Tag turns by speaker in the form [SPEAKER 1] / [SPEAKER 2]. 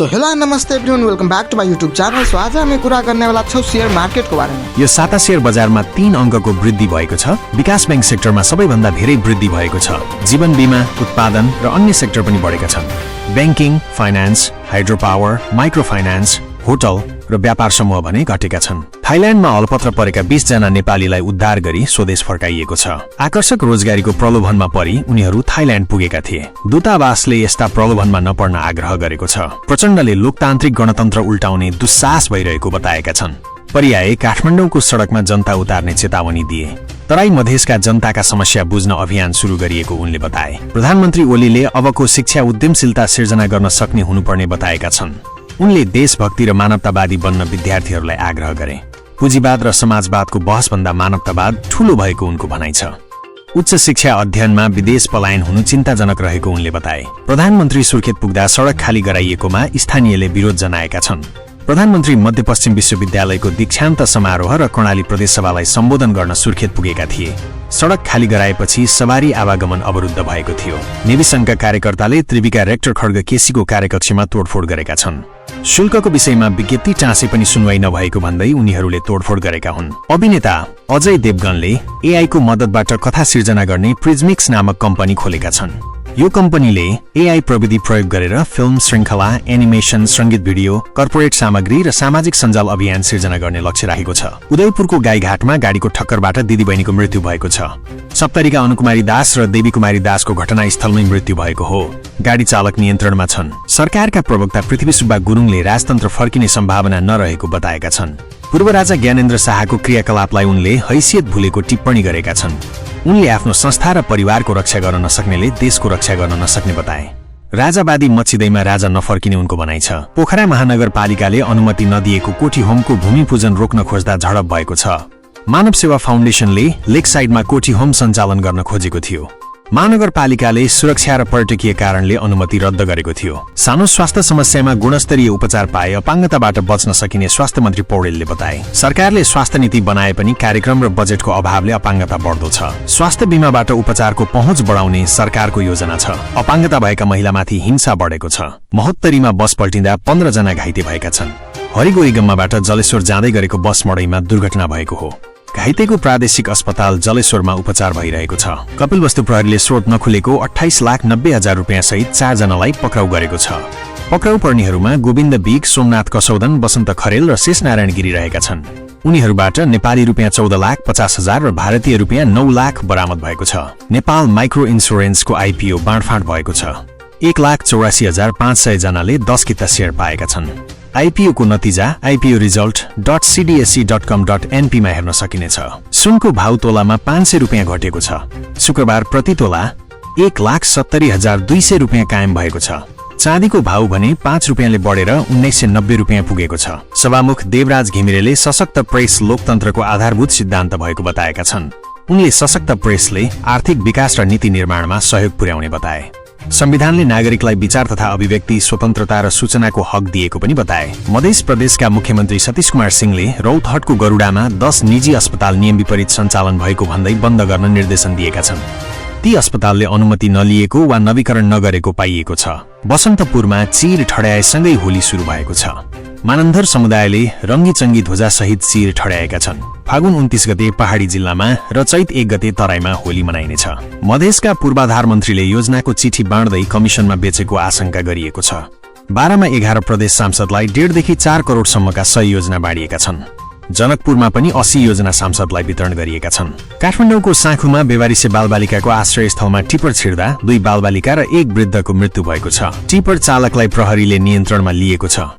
[SPEAKER 1] So hello नमस्ते everyone, welcome back to my YouTube channel. So आज हामी कुरा गर्ने वाला छौं शेयर मार्केटको बारेमा।
[SPEAKER 2] यो साता शेयर बजारमा 3 अंकको वृद्धि भएको छ। विकास बैंक सेक्टरमा सबैभन्दा धेरै वृद्धि भएको छ। जीवन बीमा, उत्पादन र अन्य सेक्टर पनि बढेका छन्। Banking, finance, hydro power, micro finance, hotel र व्यापार समूह भने घटेका छन्। थाइल्याण्डमा हलपत्र परेका 20 जना नेपालीलाई उद्धार गरी स्वदेश फर्काइएको छ। आकर्षक रोजगारीको प्रलोभनमा परी उनीहरू थाइल्याण्ड पुगेका थिए। दूतावासले यस्ता प्रलोभनमा नपर्न आग्रह गरेको छ। प्रचण्डले लोकतान्त्रिक गणतन्त्र उल्टाउने दुस्साहस भइरहेको बताएका छन्। पर्याय काठमाडौँको सडकमा जनता उतार्ने चेतावनी दिए। तराई मधेसका जनताका समस्या बुझ्न अभियान सुरु गरिएको उनले बताए। प्रधानमन्त्री ओलीले अबको शिक्षा उद्यमशीलता सिर्जना गर्न सक्ने हुनुपर्ने बताएका छन्। उनले देशभक्ति र मानवतावादी बन्न विद्यार्थीहरूलाई आग्रह गरे। पुँजीवाद र समाजवादको बहसभन्दा मानवतावाद ठूलो भएको उनको भनाइ छ। उच्च शिक्षा अध्ययनमा विदेश पलायन हुनु चिन्ताजनक रहेको उनले बताए। प्रधानमन्त्री सुर्खेत पुग्दा सडक खाली गराइएकोमा स्थानीयले विरोध जनाएका छन्। प्रधानमन्त्री मध्यपश्चिम विश्वविद्यालयको दीक्षान्त समारोह र कर्णाली प्रदेशसभालाई सम्बोधन गर्न सुर्खेत पुगेका थिए। सडक खाली गराएपछि सवारी आवागमन अवरुद्ध भएको थियो। नेवी संघका कार्यकर्ताले त्रिविका रेक्टर खड्ग केसीको कार्यकक्षमा तोडफोड गरेका छन्। शुल्कको विषयमा विज्ञप्ति टाँसे पनि सुनवाई नभएको भन्दै उनीहरूले तोडफोड गरेका हुन्। अभिनेता अजय देवगनले एआई को मद्दतबाट कथा सिर्जना गर्ने प्रिज्मिक्स नामक कम्पनी खोलेका छन्। यो कम्पनीले एआई प्रविधि प्रयोग गरेर फिल्म, श्रृङ्खला, एनिमेसन, संगीत भिडियो, कर्पोरेट सामग्री र सामाजिक सञ्जाल अभियान सिर्जना गर्ने लक्ष्य राखेको छ। उदयपुरको गाईघाटमा गाडीको ठक्करबाट दिदीबहिनीको मृत्यु भएको छ। सप्तरीका अनुकुमारी दास र देवी कुमारी दासको घटनास्थलमै मृत्यु भएको हो। गाडी चालक नियन्त्रणमा छन्। सरकारका प्रवक्ता पृथ्वी सुब्बा गुरुङले राजतन्त्र फर्किने सम्भावना नरहेको बताएका छन्। पूर्व राजा ज्ञानेन्द्र शाहको क्रियाकलापलाई उनले हैसियत भुलेको टिप्पणी गरेका छन्। उनले आफ्नो संस्था र परिवारको रक्षा गर्न नसक्नेले देशको रक्षा गर्न नसक्ने बताए। राजावादी मचिँदैमा राजा नफर्किने उनको भनाइ छ। पोखरा महानगरपालिकाले अनुमति नदिएको कोठी होमको भूमि पूजन रोक्न खोज्दा झडप भएको छ। मानव सेवा फाउन्डेसनले लेक साइडमा कोठी होम सञ्चालन गर्न खोजेको थियो। महानगरपालिकाले सुरक्षा र पर्यटकीय कारणले अनुमति रद्द गरेको थियो। सानो स्वास्थ्य समस्यामा गुणस्तरीय उपचार पाए अपाङ्गताबाट बच्न सकिने स्वास्थ्य मन्त्री पौडेलले बताए। सरकारले स्वास्थ्य नीति बनाए पनि कार्यक्रम र बजेटको अभावले अपाङ्गता बढ्दो छ। स्वास्थ्य बीमाबाट उपचारको पहुँच बढाउने सरकारको योजना छ। अपाङ्गता भएका महिलामाथि हिंसा बढेको छ। महोत्तरीमा बस पल्टिँदा 15 जना घाइते भएका छन्। हरिगोरीगम्माबाट जलेश्वर जाँदै गरेको बस मडैमा दुर्घटना भएको हो। घाइतेको प्रादेशिक अस्पताल जलेश्वरमा उपचार भइरहेको छ। कपिलवस्तु प्रहरीले स्रोत नखुलेको 28,90,000 रुपियाँ सहित 4 जनालाई पक्राउ गरेको छ। पक्राउ पर्नेहरूमा गोविन्द बिग, सोमनाथ कसौदन, बसन्त खरेल र शेषनारायण गिरी रहेका छन्। उनीहरूबाट नेपाली रुपियाँ 14,50,000 र भारतीय रुपियाँ 9 लाख बरामद भएको छ। नेपाल माइक्रो इन्स्योरेन्सको आइपिओ बाँडफाँड भएको छ। 1,84,500 जनाले 10 किता शेयर पाएका छन्। आइपिओ को नतिजा आइपिओ result.cdsc.com.np मा हेर्न सकिनेछ। सुनको भाउ तोलामा 500 रुपियाँ घटेको छ। शुक्रबार प्रति तोला 1,70,200 रुपियाँ कायम भएको छ। चाँदीको भाउ भने 5 रुपियाँले बढेर 1990 रुपियाँ पुगेको छ। सभामुख देवराज घिमिरेले सशक्त प्रेस लोकतन्त्रको आधारभूत सिद्धान्त भएको बताएका छन्। उनले सशक्त प्रेसले आर्थिक विकास र नीति निर्माणमा सहयोग पुर्याउने बताए। संविधानले नागरिकलाई विचार तथा अभिव्यक्ति स्वतन्त्रता र सूचनाको हक दिएको पनि बताए। मध्य प्रदेशका मुख्यमन्त्री सतीश कुमार सिंहले रौतहटको गरुडामा 10 निजी अस्पताल नियम विपरीत सञ्चालन भएको भन्दै बन्द गर्न निर्देशन दिएका छन्। ती अस्पतालले अनुमति नलिएको वा नवीकरण नगरेको पाइएको छ। बसन्तपुरमा चिर ठड्याएसँगै होली सुरु भएको छ। मानन्धर समुदायले रङ्गीचङ्गी ध्वजा सहित चिर ठड्याएका छन्। फागुन 29 गते पहाडी जिल्लामा र चैत 1 गते तराईमा होली मनाइनेछ। मधेसका पूर्वाधार मन्त्रीले योजनाको चिठी बाँड्दै कमिसनमा बेचेको आशंका गरिएको छ। 12 मा 11 प्रदेश सांसदलाई 1.5 देखि 4 करोडसम्मका 100 योजना बाँडिएका छन्। जनकपुरमा पनि 80 योजना सांसदलाई वितरण गरिएका छन्। काठमाडौँको साँखुमा बेवारिसे बालबालिकाको आश्रयस्थलमा टिपर छिर्दा 2 बालबालिका र 1 वृद्धको मृत्यु भएको छ। टिपर चालकलाई प्रहरीले नियन्त्रणमा लिएको छ।